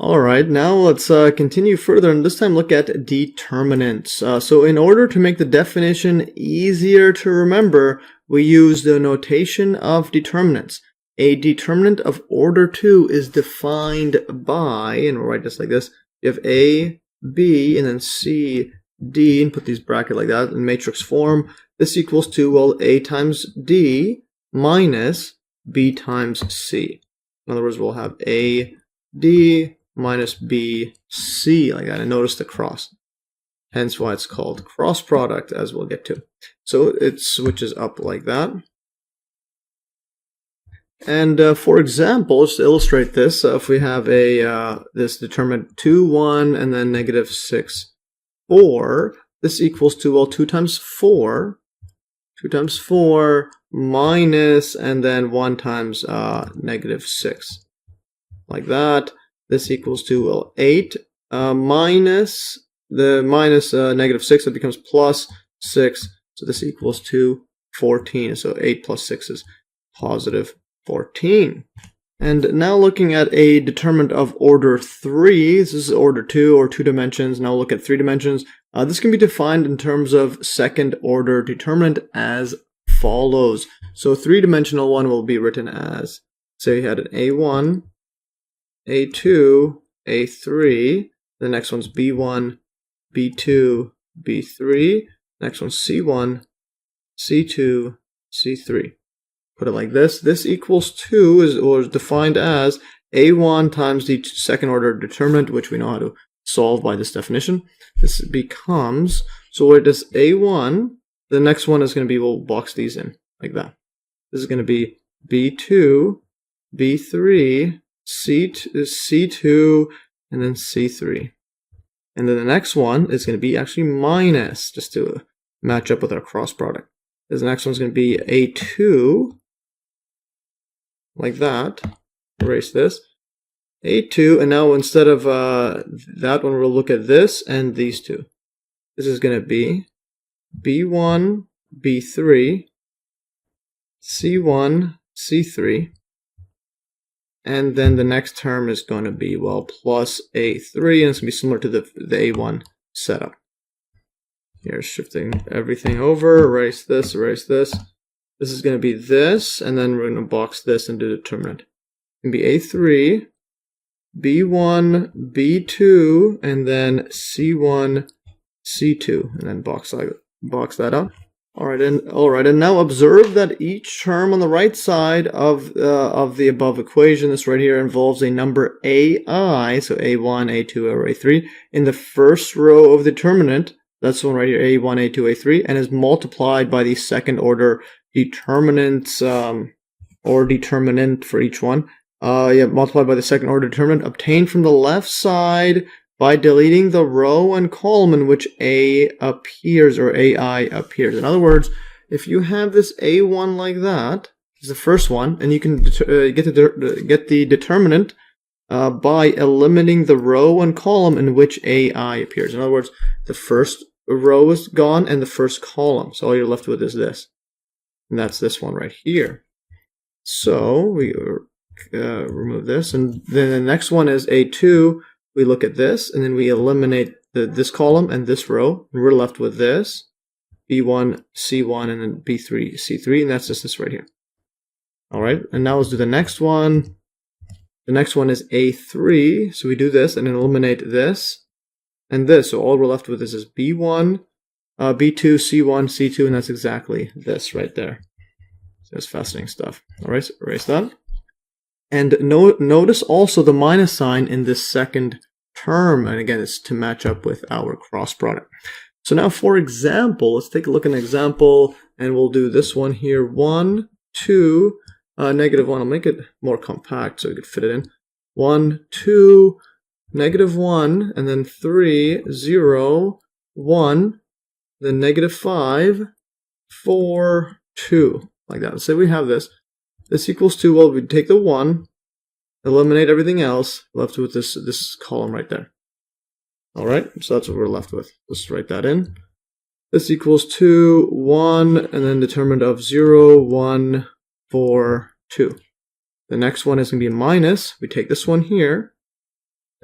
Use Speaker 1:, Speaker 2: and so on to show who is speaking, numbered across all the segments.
Speaker 1: All right, now let's continue further and this time look at determinants. So in order to make the definition easier to remember, we use the notation of determinants. A determinant of order 2 is defined by, and we'll write this like this, you have A, B, and then C, D, and put these brackets like that in matrix form. This equals to, well, A times D minus B times C. In other words, we'll have A, D minus B, C, like that. And notice the cross. Hence why it's called cross product, as we'll get to. So it switches up like that. And for example, just to illustrate this, if we have a this determinant 2, 1, and then negative 6, 4, this equals to, well, 2 times 4 minus, and then 1 times negative 6, like that. This equals to, well, 8 minus negative 6, that becomes plus 6, so this equals to 14. So 8 plus 6 is positive 14. And now looking at a determinant of order 3, this is order 2 or 2 dimensions. Now look at 3 dimensions. This can be defined in terms of second order determinant as follows. So 3-dimensional one will be written as, say you had an A1, A2, A3, the next one's B1, B2, B3, next one's C1, C2, C3. Put it like this. This equals 2 is defined as A1 times the second order determinant, which we know how to solve by this definition. This becomes, so where it is A1, the next one is going to be, we'll box these in like that. This is going to be B2, B3, C2, and then C3. And then the next one is going to be actually minus, just to match up with our cross product. The next one's going to be A2, like that. Erase this. A2, and now instead of that one, we'll look at this and these two. This is going to be B1, B3, C1, C3. And then the next term is going to be, well, plus A3, and it's going to be similar to the A1 setup. Here's shifting everything over, erase this, erase this. This is going to be this, and then we're going to box this into determinant. It's going to be A3, B1, B2, and then C1, C2, and then box that up. All right, and now observe that each term on the right side of the above equation, this right here, involves a number AI, so A1, A2, or A3, in the first row of the determinant. That's the one right here, A1, A2, A3, and is multiplied by the second order determinants, or determinant for each one. Multiplied by the second order determinant obtained from the left side by deleting the row and column in which A appears, or AI appears. In other words, if you have this A1 like that, is the first one, and you can get the determinant by eliminating the row and column in which AI appears. In other words, the first row is gone and the first column, so all you're left with is this, and that's this one right here. So we remove this, and then the next one is A2. We look at this, and then we eliminate this column and this row, and we're left with this, B1, C1, and then B3, C3, and that's just this right here. All right, and now let's do the next one. The next one is A3, so we do this and then eliminate this and this, so all we're left with is B1, B2, C1, C2, and that's exactly this right there. So that's fascinating stuff. All right, so erase that. And notice also the minus sign in this second term, and again, it's to match up with our cross product. So now, for example, let's take a look at an example, and we'll do this one here, 1, 2, negative 1. I'll make it more compact so we could fit it in. 1, 2, negative 1, and then 3, 0, 1, then negative 5, 4, 2, like that. Let's say we have this. This equals 2, well, we take the 1, eliminate everything else, left with this column right there. All right, so that's what we're left with. Let's write that in. This equals 2, 1, and then determinant of 0, 1, 4, 2. The next one is going to be a minus. We take this one here,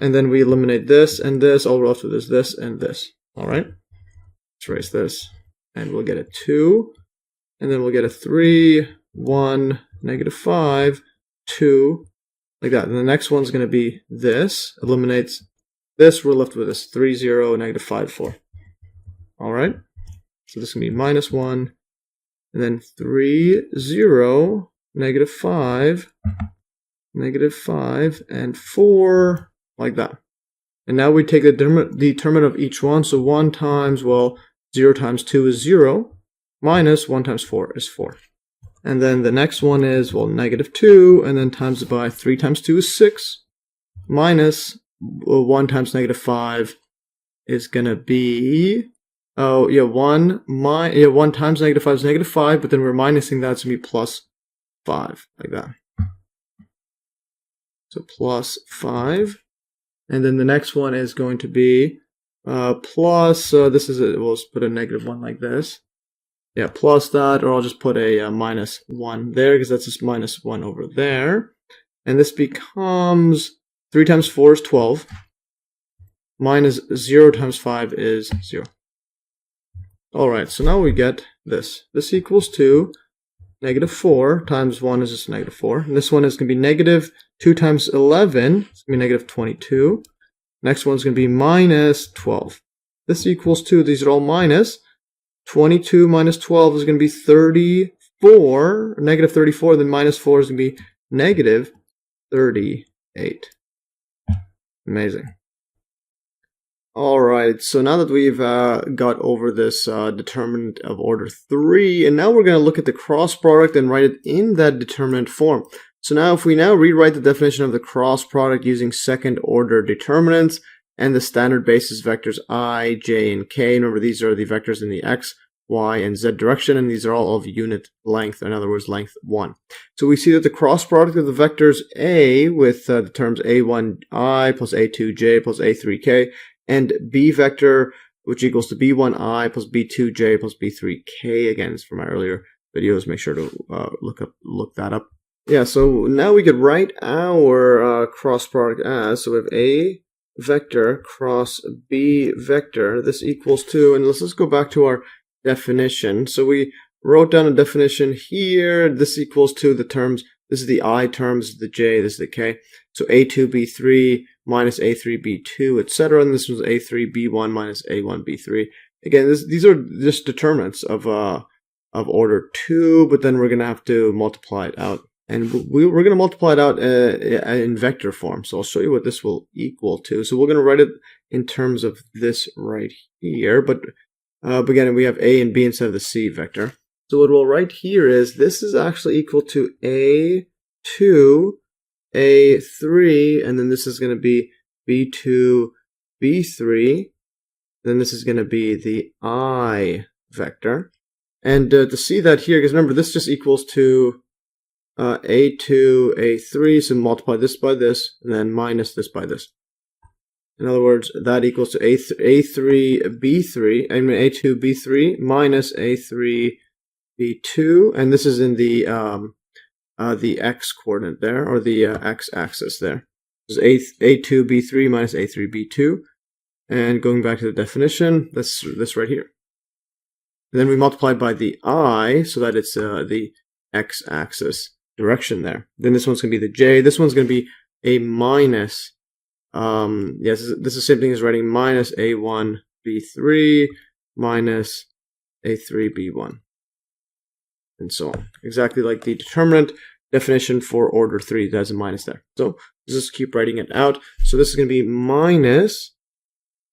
Speaker 1: And then we eliminate this and this. All we're left with is this and this. All right. Let's erase this. And we'll get a 2. And then we'll get a 3, 1, -5, 2, like that. And the next one's going to be this. Eliminates this. We're left with this 3, 0, -5, 4. All right. So this is going to be -1. And then 3, 0, -5, -5, and 4, like that. And now we take the determinant of each one. So 1 times, well, 0 times 2 is 0, minus 1 times 4 is 4. And then the next one is, well, -2, and then times it by 3 times 2 is 6, minus 1 times -5 is going to be, oh, yeah, 1 times -5 is -5, but then we're minusing that, so it's going to be plus 5, like that. So plus 5. And then the next one is going to be plus, this is, we'll just put a -1 like this. Yeah, plus that, or I'll just put a -1 there, because that's just -1 over there. And this becomes 3 times 4 is 12, minus 0 times 5 is 0. Alright, so now we get this. This equals to -4 times 1 is just -4. And this one is going to be -2 times 11, it's going to be -22. Next one's going to be minus 12. This equals to, these are all minus. 22 minus 12 is going to be 34, -34, then minus 4 is going to be -38. Amazing. Alright, so now that we've got over this determinant of order 3, and now we're going to look at the cross product and write it in that determinant form. So now if we now rewrite the definition of the cross product using second order determinants and the standard basis vectors I, j, and k, remember these are the vectors in the x, y, and z direction, and these are all of unit length, in other words length 1. So we see that the cross product of the vectors A with the terms a1i plus a2j plus a3k and b vector, which equals to b1i plus b2j plus b3k, again, it's from my earlier videos, make sure to look that up. Yeah, so now we could write our cross product as, so we have A vector cross B vector, this equals to, and let's just go back to our definition. So we wrote down a definition here, this equals to the terms, this is the I terms, this is the J, this is the K. So A2B3 minus A3B2, etc. And this was A3B1 minus A1B3. Again, these are just determinants of order 2, but then we're going to have to multiply it out. And we're going to multiply it out in vector form. So I'll show you what this will equal to. So we're going to write it in terms of this right here. But again, we have A and B instead of the C vector. So what we'll write here is this is actually equal to A2, A3, and then this is going to be B2, B3. Then this is going to be the I vector. And to see that here, because remember, this just equals to A2, A3, so multiply this by this, and then minus this by this. In other words, that equals to A3, B3, I mean A2, B3 minus A3, B2, and this is in the x coordinate there, or the x-axis there. This is A2, B3 minus A3, B2, and going back to the definition, that's this right here. And then we multiply by the I, so that it's the x-axis direction there. Then this one's going to be the j. This one's going to be a minus. Yes, this is the same thing as writing minus a1 b3 minus a3 b1, and so on. Exactly like the determinant definition for order 3. There's a minus there. So let's just keep writing it out. So this is going to be minus.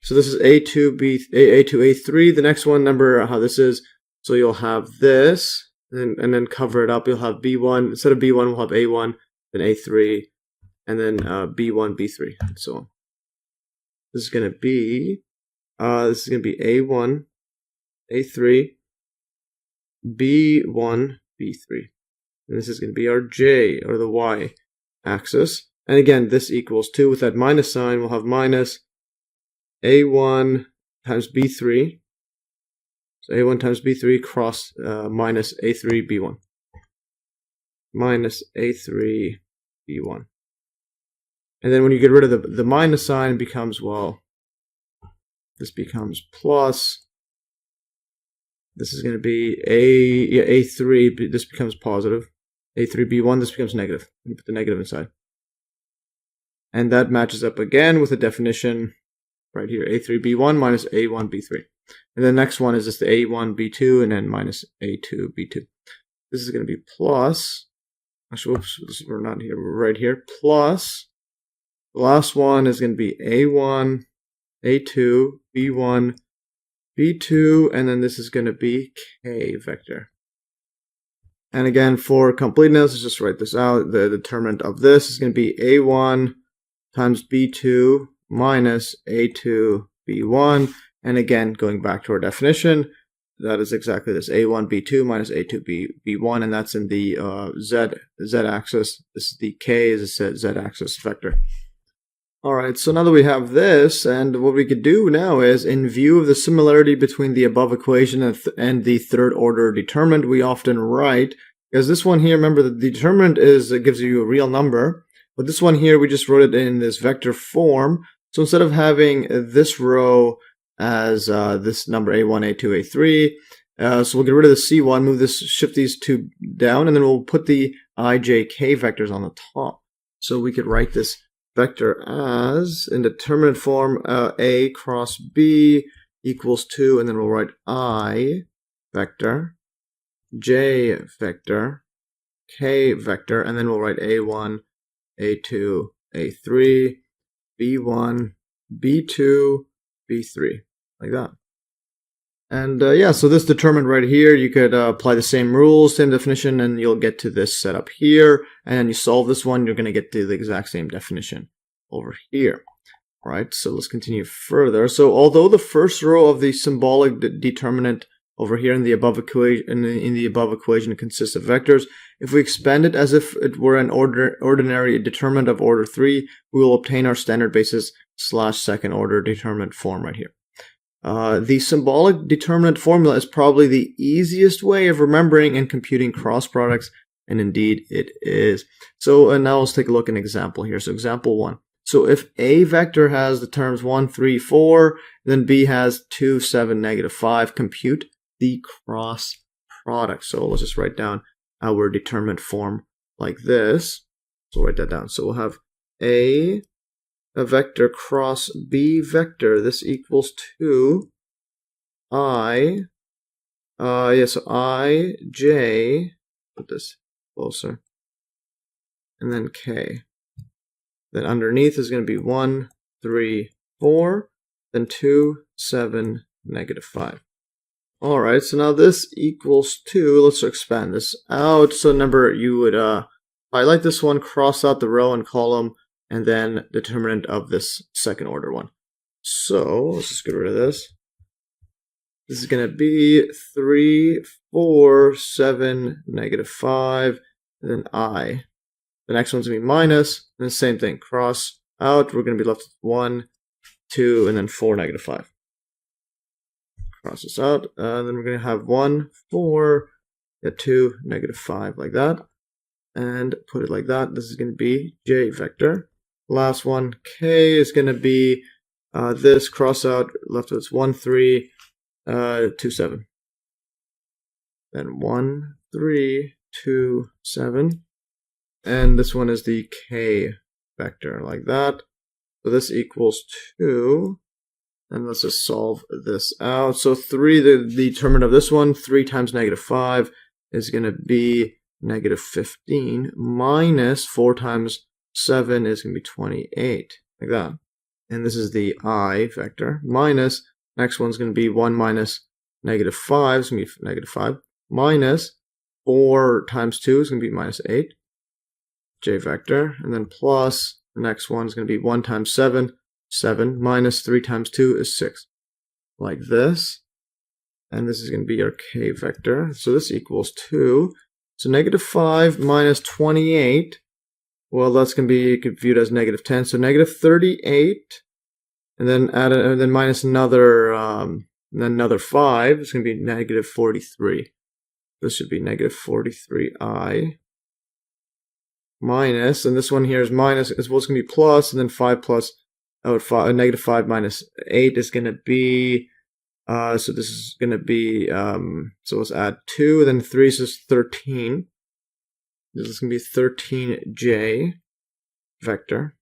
Speaker 1: So this is a2 a3. The next one, remember how this is. So you'll have this. And then cover it up. You'll have B1, instead of B1, we'll have A1, then A3, and then B1, B3, and so on. This is going to be A1, A3, B1, B3. And this is going to be our J, or the Y axis. And again, this equals 2. With that minus sign, we'll have minus A1 times B3. So A1 times B3 cross minus A3 B1. Minus A3 B1. And then when you get rid of the minus sign, it becomes, well, this becomes plus. This is going to be A3, this becomes positive. A3B1, this becomes negative. You put the negative inside. And that matches up again with the definition right here, A3B1 minus A1B3. And the next one is just the A1B2 and then minus A2B2. This is going to be plus, actually, whoops, we're not here, we're right here, plus, the last one is going to be A1, A2, B1, B2, and then this is going to be K vector. And again, for completeness, let's just write this out. The determinant of this is going to be A1 times B2 minus A2 B1. And again, going back to our definition, that is exactly this, A1 B2 minus A2 B1, and that's in the z-axis. This is the K is a z-axis vector. Alright, so now that we have this, and what we could do now is, in view of the similarity between the above equation and the third order determinant, we often write, because this one here, remember the determinant gives you a real number, but this one here, we just wrote it in this vector form. So instead of having this row as this number A1, A2, A3, so we'll get rid of the C1, move this, shift these two down, and then we'll put the I, J, K vectors on the top. So we could write this vector as, in determinant form, A cross B equals 2, and then we'll write I vector, J vector, K vector, and then we'll write A1, A2, A3, B1, B2, B3, like that. And yeah, so this determinant right here, you could apply the same rules, same definition, and you'll get to this setup here. And then you solve this one, you're going to get to the exact same definition over here. All right, so let's continue further. So although the first row of the symbolic determinant over here in the above equation consists of vectors, if we expand it as if it were an ordinary determinant of order 3, we will obtain our standard basis / second order determinant form right here. The symbolic determinant formula is probably the easiest way of remembering and computing cross products, and indeed it is. So now let's take a look at an example here. So example 1. So if A vector has the terms 1, 3, 4, then B has 2, 7, negative 5, compute the cross product. So let's just write down our determinant form like this. So write that down. So we'll have A vector cross B vector. This equals 2 I, so I, J, put this closer, and then K. Then underneath is going to be 1, 3, 4, then 2, 7, negative 5. Alright, so now this equals 2. Let's expand this out. So remember, you would highlight this one, cross out the row and column, and then determinant of this second order one. So let's just get rid of this. This is going to be 3, 4, 7, negative 5, and then I. The next one's going to be minus, and the same thing, cross out. We're going to be left with 1, 2, and then 4, negative 5. Cross this out, and then we're going to have 1, 4, 2, negative 5, like that. And put it like that. This is going to be J vector. Last one, K, is going to be this, cross out, left with 1, 3, 2, 7. Then 1, 3, 2, 7. And this one is the K vector, like that. So this equals 2. And let's just solve this out. So 3, the determinant of this one, 3 times negative 5 is going to be negative 15, minus 4 times 7 is going to be 28, like that. And this is the I vector, minus, next one's going to be 1 minus negative 5, it's going to be negative 5, minus 4 times 2 is going to be minus 8, J vector, and then plus, the next one is going to be 1 times 7, 7, minus 3 times 2 is 6, like this. And this is going to be our K vector, so this equals 2. So negative 5 minus 28, well, that's going to be viewed as negative 10. So negative 38, and then and then minus another 5. It's going to be negative 43. This should be negative 43i minus, and this one here is minus, as well as going to be plus, and then 5 plus, negative 5 minus 8 is going to be, so this is going to be, so let's add 2, then 3, so it's 13. This is going to be 13j vector.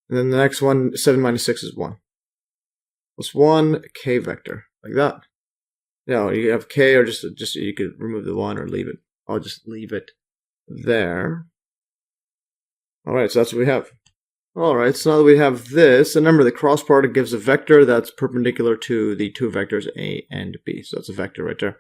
Speaker 1: And then the next one, 7 minus 6 is 1. Plus 1, k vector, like that. No, you have k, or just you could remove the 1 or leave it. I'll just leave it there. Alright, so that's what we have. Alright, so now that we have this, and remember the cross product gives a vector that's perpendicular to the two vectors a and b. So that's a vector right there.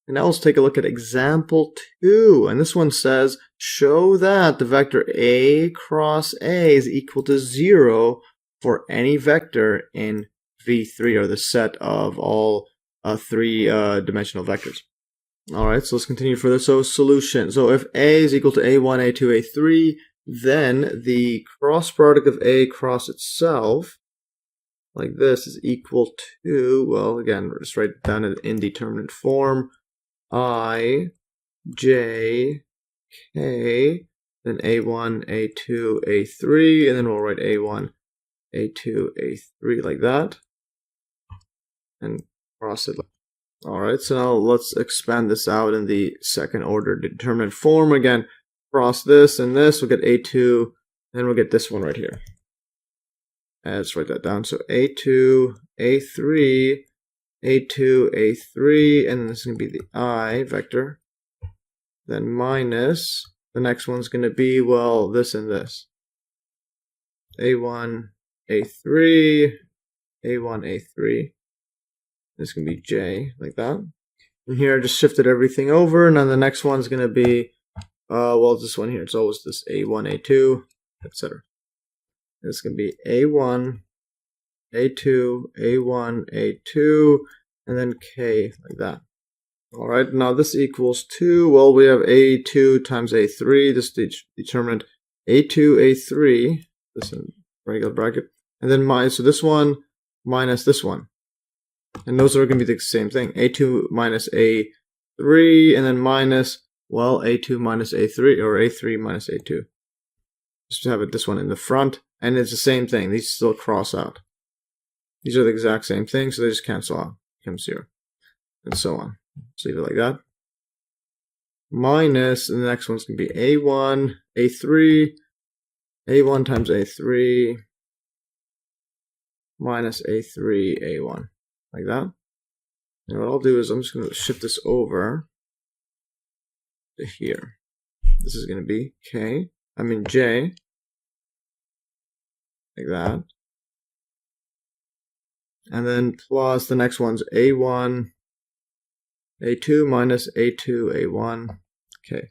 Speaker 1: And now let's take a look at example 2. And this one says, show that the vector a cross a is equal to 0 for any vector in V3, or the set of all three-dimensional vectors. Alright, so let's continue further. So solution. So if a is equal to a1, a2, a3, then the cross product of a cross itself, like this, is equal to, well, again, just write it down in indeterminate form, I, j, k, then a1, a2, a3, and then we'll write a1, a2, a3 like that, and cross it. Alright, so now let's expand this out in the second order determinant form. Again, cross this and this, we'll get a2, then we'll get this one right here. And let's write that down. So a2, a3, a2, a3, and then this is going to be the I vector. Then minus, the next one's going to be, well, this and this. a1, a3, a1, a3. This is going to be j, like that. And here I just shifted everything over, and then the next one's going to be, well, this one here. It's always this a1, a2, etc. It's going to be a1, a2, a1, a2, and then k, like that. Alright, now this equals 2. Well, we have a2 times a3. This is determinant a2, a3. This in regular bracket. And then minus, so this one minus this one. And those are going to be the same thing. a2 minus a3, and then minus, well, a2 minus a3, or a3 minus a2. Just have it this one in the front, and it's the same thing. These still cross out. These are the exact same thing, so they just cancel out. Becomes 0. And so on. Just leave it like that. Minus, and the next one's going to be a1, a3, a1 times a3, minus a3, a1. Like that. And what I'll do is I'm just going to shift this over to here. This is going to be j, like that. And then plus the next one's a1, a2 minus a2, a1, k.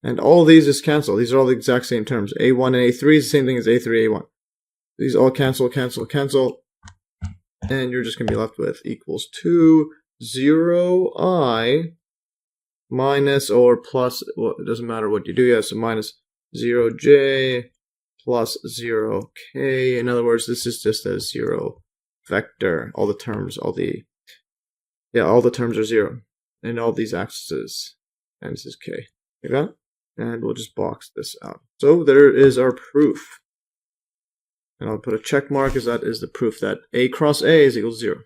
Speaker 1: And all these just cancel. These are all the exact same terms. a1 and a3 is the same thing as a3, a1. These all cancel, cancel, cancel. And you're just going to be left with equals 2, 0, I, minus or plus, well, it doesn't matter what you do, yeah, so minus 0j plus 0k. In other words, this is just a 0 vector. All the terms, all the terms are 0. And all these axes, and this is k. Like that. And we'll just box this out. So there is our proof. And I'll put a check mark, as that is the proof that a cross a is equal to 0.